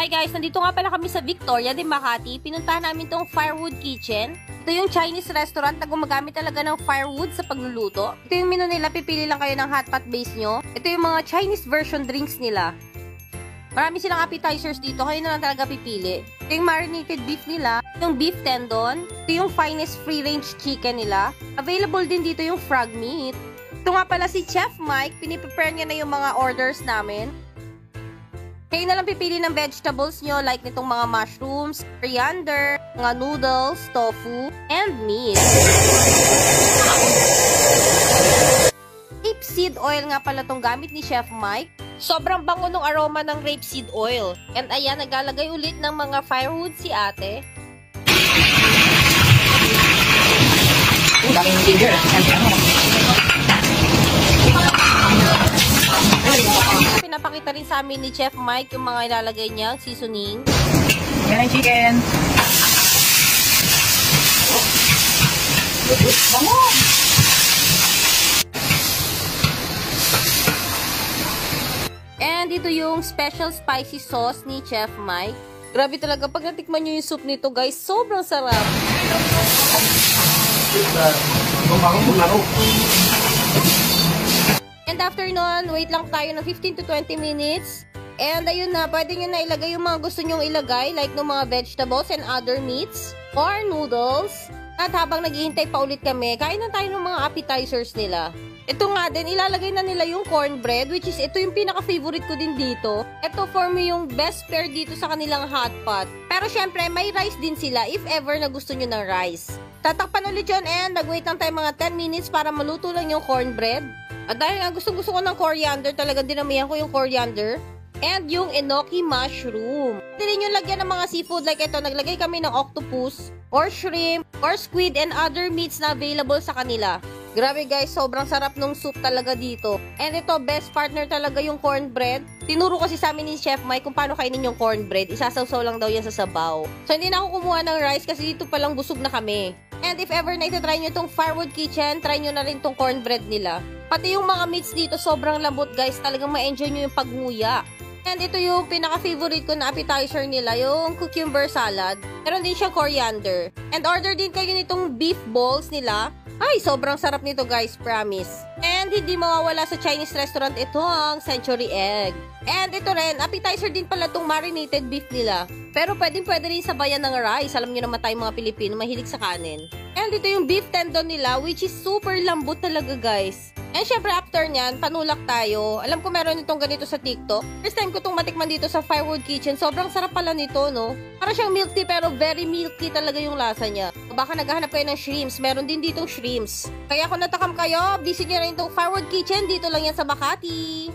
Hi guys, nandito nga pala kami sa Victoria de Makati. Pinuntahan namin tong Firewood Kitchen. Ito yung Chinese restaurant na gumagamit talaga ng firewood sa pagluluto. Ito yung menu nila, pipili lang kayo ng hot pot base nyo. Ito yung mga Chinese version drinks nila. Marami silang appetizers dito, kayo na lang talaga pipili. Ito yung marinated beef nila, yung beef tendon, ito yung finest free-range chicken nila. Available din dito yung frog meat. Ito nga pala si Chef Mike, piniprepare niya na yung mga orders namin. Kayo na lang pipili ng vegetables nyo like nitong mga mushrooms, coriander, mga noodles, tofu, and meat. Rapeseed oil nga pala tong gamit ni Chef Mike. Sobrang bango ng aroma ng rapeseed oil. And ayan, naglalagay ulit ng mga firewood si ate. Daming ginger. Pinapakita rin sa amin ni Chef Mike yung mga ilalagay niyang seasoning. Yan ang chicken. Bango! And ito yung special spicy sauce ni Chef Mike. Grabe talaga, pag natikman nyo yung soup nito guys, sobrang sarap. And after nun, wait lang tayo ng 15 to 20 minutes. And ayun na, pwede nyo na ilagay yung mga gusto nyong ilagay, like ng mga vegetables and other meats, or noodles. At habang naghihintay pa ulit kami, kain na tayo ng mga appetizers nila. Ito nga din, ilalagay na nila yung cornbread, which is ito yung pinaka-favorite ko din dito. Ito for me yung best pair dito sa kanilang hot pot. Pero syempre, may rice din sila if ever na gusto nyo ng rice. Tatakpan ulit yun and nag-wait lang tayo mga 10 minutes para maluto lang yung cornbread. At dahil nga gusto ko ng coriander, talagang dinamihan ko yung coriander. And yung enoki mushroom. Pwede nyo lagyan ng mga seafood like ito. Naglagay kami ng octopus, or shrimp, or squid, and other meats na available sa kanila. Grabe guys, sobrang sarap nung soup talaga dito. And ito, best partner talaga yung cornbread. Tinuro kasi sa amin ni Chef Mike kung paano kainin yung cornbread. Isasawsaw lang daw yan sa sabaw. So hindi na ako kumuha ng rice kasi dito palang busog na kami. And if ever na itatry nyo itong Firewood Kitchen, try nyo na rin itong cornbread nila. Pati yung mga meats dito, sobrang lambot guys. Talagang ma-enjoy nyo yung pagnguya. And ito yung pinaka-favorite ko na appetizer nila, yung cucumber salad. Meron din siyang coriander. And order din kayo nitong beef balls nila. Ay, sobrang sarap nito guys, promise. And hindi mawawala sa Chinese restaurant ito ang century egg. And ito rin, appetizer din pala itong marinated beef nila. Pero pwede rin sabayan ng rice. Alam nyo naman tayo mga Pilipino, mahilig sa kanin. And ito yung beef tendon nila, which is super lambot talaga guys. And syempre after nyan, panulak tayo. Alam ko meron itong ganito sa TikTok. First time ko itong matikman dito sa Firewood Kitchen. Sobrang sarap pala nito, no? Para siyang milk tea pero very milky talaga yung lasa niya. Baka naghahanap kayo ng shrimps. Meron din ditong shrimps. Kaya kung natakam kayo, visit nyo rin itong Firewood Kitchen. Dito lang yan sa Makati.